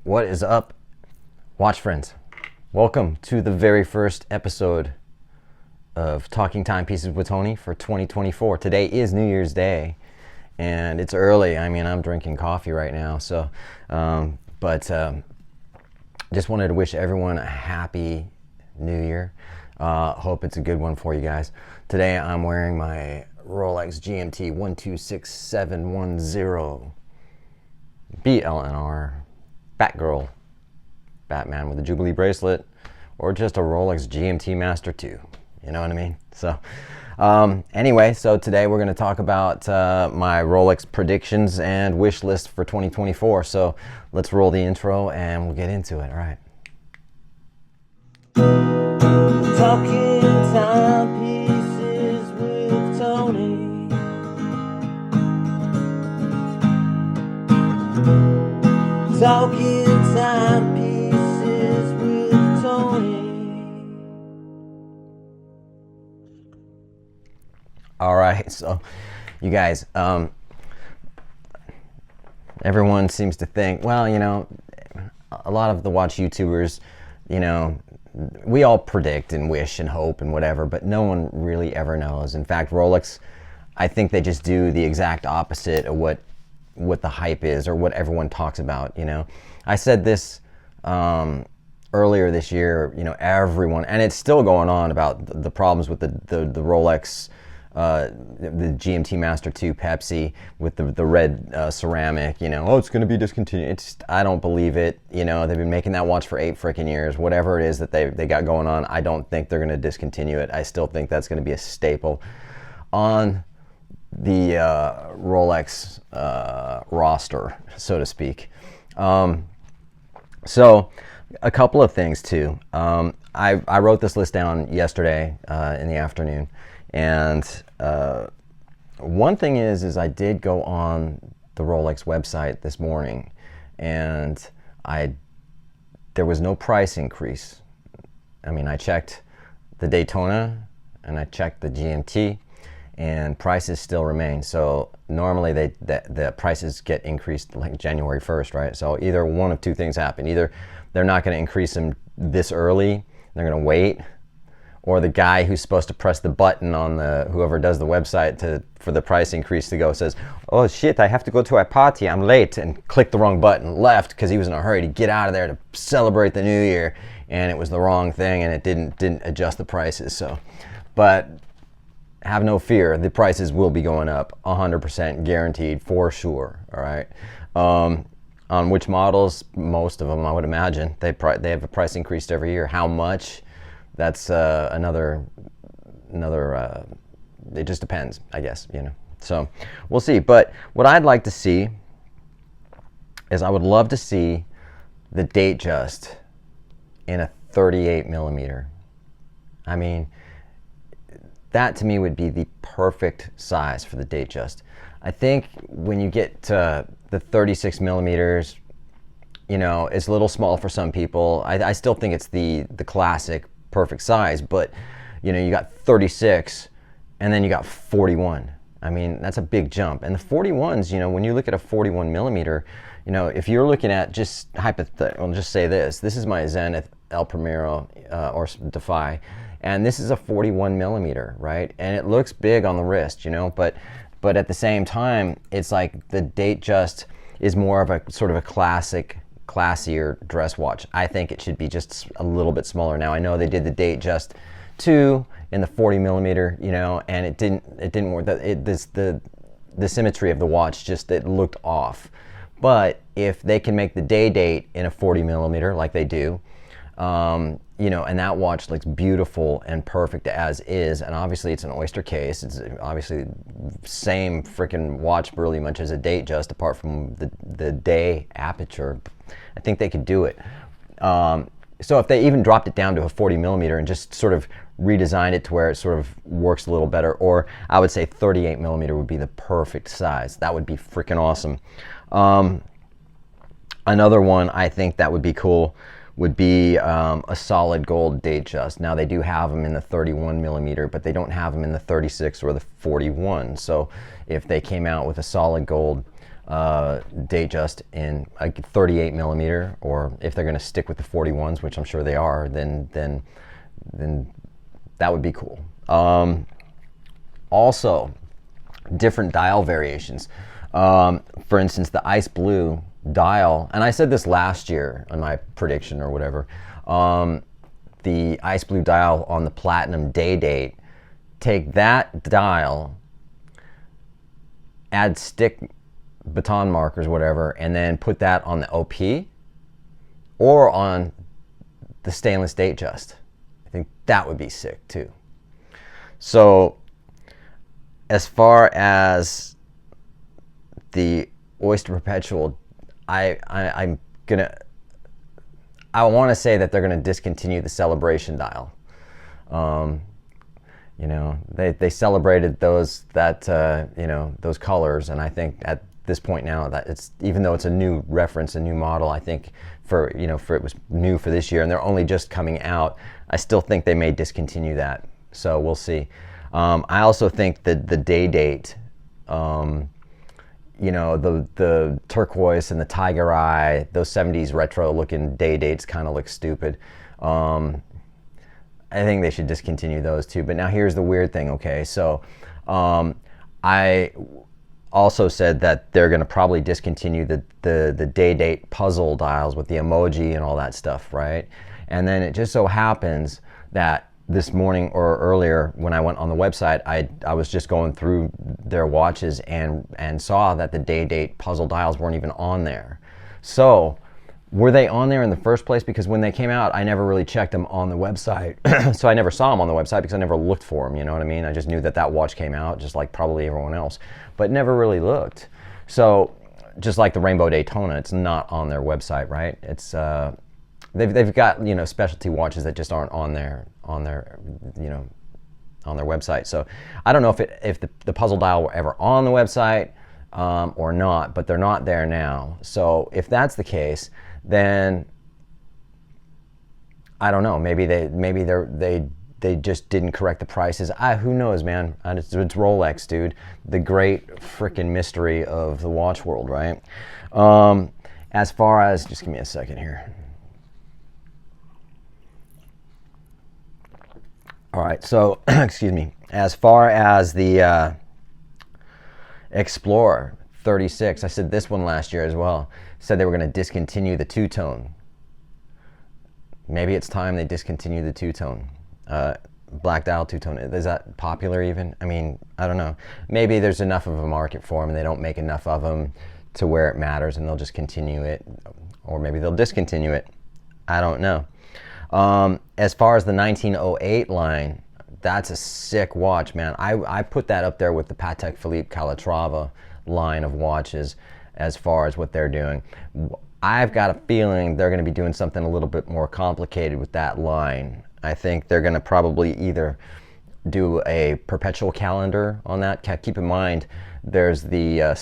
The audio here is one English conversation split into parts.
What is up, watch friends? Welcome to the very first episode of Talking Timepieces with Tony for 2024. Today is New Year's Day, and it's early. I mean, I'm drinking coffee right now, just wanted to wish everyone a happy New Year. Hope it's a good one for you guys. Today I'm wearing my Rolex GMT 126710 BLNR Batgirl, Batman with a Jubilee bracelet, or just a Rolex GMT Master 2. You know what I mean? So anyway, so today we're going to talk about my Rolex predictions and wish list for 2024. So let's roll the intro and we'll get into it. All right. Talking timepieces with Tony. Talking timepieces with Tony. All right, so you guys, everyone seems to think, well, you know, a lot of the watch YouTubers, you know, we all predict and wish and hope and whatever, but no one really ever knows. In fact, Rolex, I think they just do the exact opposite of what the hype is or what everyone talks about. You know, I said this earlier this year, you know, everyone, and it's still going on about the problems with the Rolex, the GMT Master 2 Pepsi with the red ceramic. You know, oh, it's going to be discontinued. I don't believe it. You know, they've been making that watch for 8 freaking years. Whatever it is that they got going on, I don't think they're going to discontinue it. I still think that's going to be a staple on the Rolex roster, so to speak. So a couple of things too. I wrote this list down yesterday in the afternoon, and one thing is I did go on the Rolex website this morning, and there was no price increase. I mean, I checked the Daytona and I checked the GMT, and prices still remain. So normally the prices get increased like January 1st, right? So either one of two things happen. Either they're not going to increase them this early, they're going to wait, or the guy who's supposed to press the button on whoever does the website for the price increase to go says, oh shit, I have to go to a party, I'm late, and click the wrong button, left, because he was in a hurry to get out of there to celebrate the new year, and it was the wrong thing, and it didn't adjust the prices. So, but have no fear, the prices will be going up 100% guaranteed for sure. All right. On which models? Most of them, I would imagine, they have a price increased every year. How much? That's another it just depends, I guess, you know. So we'll see. But what I'd like to see is, I would love to see the Datejust in a 38 millimeter. I mean, that to me would be the perfect size for the Datejust. I think when you get to the 36 millimeters, you know, it's a little small for some people. I still think it's the classic perfect size, but you know, you got 36 and then you got 41. I mean, that's a big jump. And the 41s, you know, when you look at a 41 millimeter, you know, if you're looking at just I'll just say this is my Zenith El Primero or Defy, and this is a 41 millimeter, right? And it looks big on the wrist, you know, but at the same time, it's like the Datejust is more of a sort of a classier dress watch. I think it should be just a little bit smaller. Now, I know they did the Datejust 2 in the 40 millimeter, you know, and it didn't work. The symmetry of the watch it looked off. But if they can make the day date in a 40 millimeter like they do, you know, and that watch looks beautiful and perfect as is, and obviously it's an oyster case. It's obviously same freaking watch really much as a Datejust, apart from the day aperture. I think they could do it. So if they even dropped it down to a 40 millimeter and just sort of redesigned it to where it sort of works a little better, or I would say 38 millimeter would be the perfect size. That would be freaking awesome. Another one I think that would be cool would be a solid gold Datejust. Now they do have them in the 31 millimeter, but they don't have them in the 36 or the 41. So if they came out with a solid gold Datejust in a 38 millimeter, or if they're going to stick with the 41s, which I'm sure they are, then that would be cool. Also, different dial variations. For instance, the ice blue dial, and I said this last year on my prediction or whatever, the ice blue dial on the platinum day date, take that dial, add stick baton markers, whatever, and then put that on the OP or on the stainless Datejust. I think that would be sick too. So as far as the Oyster Perpetual, I want to say that they're gonna discontinue the celebration dial. You know, they celebrated those those colors, and I think at this point now that it's, even though it's a new reference, a new model, I think for it was new for this year and they're only just coming out, I still think they may discontinue that. So we'll see. I also think that the day date, you know, the turquoise and the tiger eye, those 70s retro looking day dates kind of look stupid. I think they should discontinue those too. But now here's the weird thing, okay? So I also said that they're gonna probably discontinue the day date puzzle dials with the emoji and all that stuff, right? And then it just so happens that this morning or earlier when I went on the website, I was just going through their watches and saw that the day date puzzle dials weren't even on there. So were they on there in the first place? Because when they came out, I never really checked them on the website. So I never saw them on the website because I never looked for them, you know what I mean? I just knew that that watch came out, just like probably everyone else, but never really looked. So just like the Rainbow Daytona, it's not on their website, right? It's they've got, you know, specialty watches that just aren't on their website. So I don't know if the puzzle dial were ever on the website or not, but they're not there now. So if that's the case, then I don't know. Maybe they just didn't correct the prices. Who knows, man? It's Rolex, dude. The great freaking mystery of the watch world, right? As far as, just give me a second here. All right, so excuse me. As far as the Explorer 36, I said this one last year as well. Said they were going to discontinue the two-tone. Maybe it's time they discontinue the two-tone. Black dial two-tone. Is that popular even? I mean, I don't know. Maybe there's enough of a market for them and they don't make enough of them to where it matters and they'll just continue it. Or maybe they'll discontinue it. I don't know. As far as the 1908 line, that's a sick watch, man. I put that up there with the Patek Philippe Calatrava line of watches as far as what they're doing. I've got a feeling they're going to be doing something a little bit more complicated with that line. I think they're going to probably either do a perpetual calendar on that. Keep in mind, there's the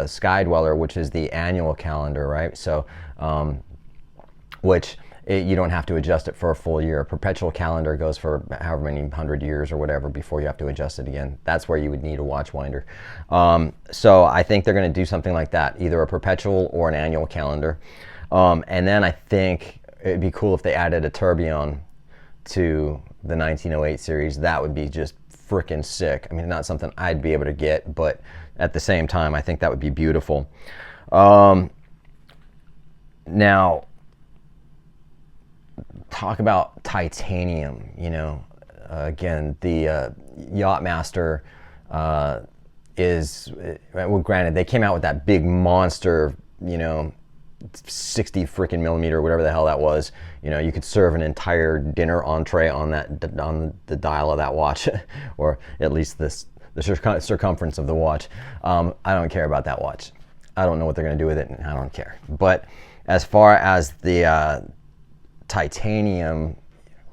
Sky Dweller, which is the annual calendar, right? So, you don't have to adjust it for a full year. A perpetual calendar goes for however many 100 years or whatever before you have to adjust it again. That's where you would need a watch winder. So I think they're going to do something like that, either a perpetual or an annual calendar. And then I think it'd be cool if they added a tourbillon to the 1908 series. That would be just freaking sick. I mean, not something I'd be able to get, but at the same time, I think that would be beautiful. Now, talk about titanium, you know. Again, the Yachtmaster is, well, granted, they came out with that big monster, you know, 60 freaking millimeter, whatever the hell that was. You know, you could serve an entire dinner entree on the dial of that watch, or at least the circumference of the watch. I don't care about that watch. I don't know what they're going to do with it, and I don't care. But as far as the titanium,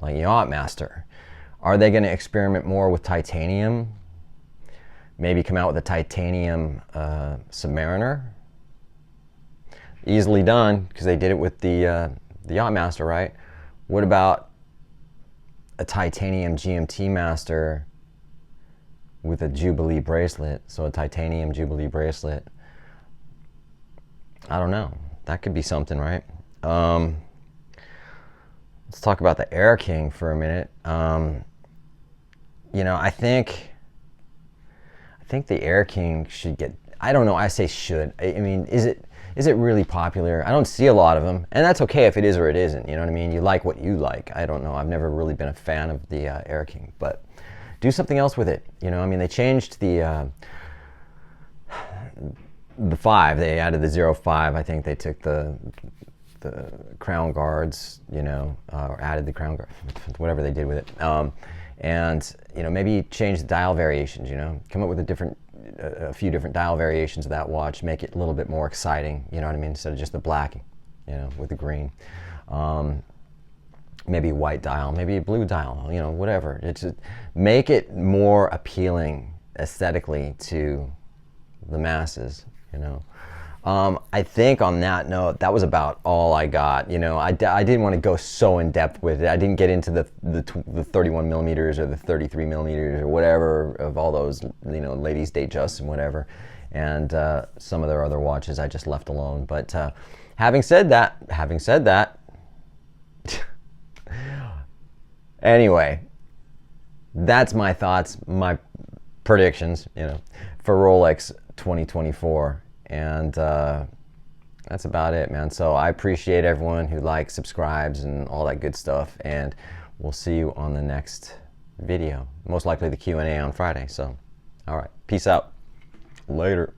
like Yachtmaster, are they going to experiment more with titanium? Maybe come out with a titanium Submariner? Easily done, because they did it with the Yachtmaster, right? What about a titanium GMT Master with a Jubilee bracelet? So a titanium Jubilee bracelet. I don't know. That could be something, right? Let's talk about the Air King for a minute. You know, I think the Air King should get. I don't know. I say should. I mean, is it really popular? I don't see a lot of them, and that's okay if it is or it isn't. You know what I mean? You like what you like. I don't know. I've never really been a fan of the Air King, but do something else with it. You know, I mean, they changed the 5. They added the 05. I think they took the crown guards, you know, or added the crown guard, whatever they did with it. And you know, maybe change the dial variations. You know, come up with a few different dial variations of that watch, make it a little bit more exciting. You know what I mean? Instead of just the black, you know, with the green. Maybe white dial, maybe a blue dial. You know, whatever. It's just make it more appealing aesthetically to the masses. You know. I think on that note, that was about all I got. You know, I didn't want to go so in depth with it. I didn't get into the 31 millimeters or the 33 millimeters or whatever of all those, you know, ladies' Datejust and whatever, and some of their other watches I just left alone. But having said that, anyway, that's my thoughts, my predictions, you know, for Rolex 2024. And that's about it, man. So I appreciate everyone who likes, subscribes, and all that good stuff. And we'll see you on the next video. Most likely the Q&A on Friday. So, all right. Peace out. Later.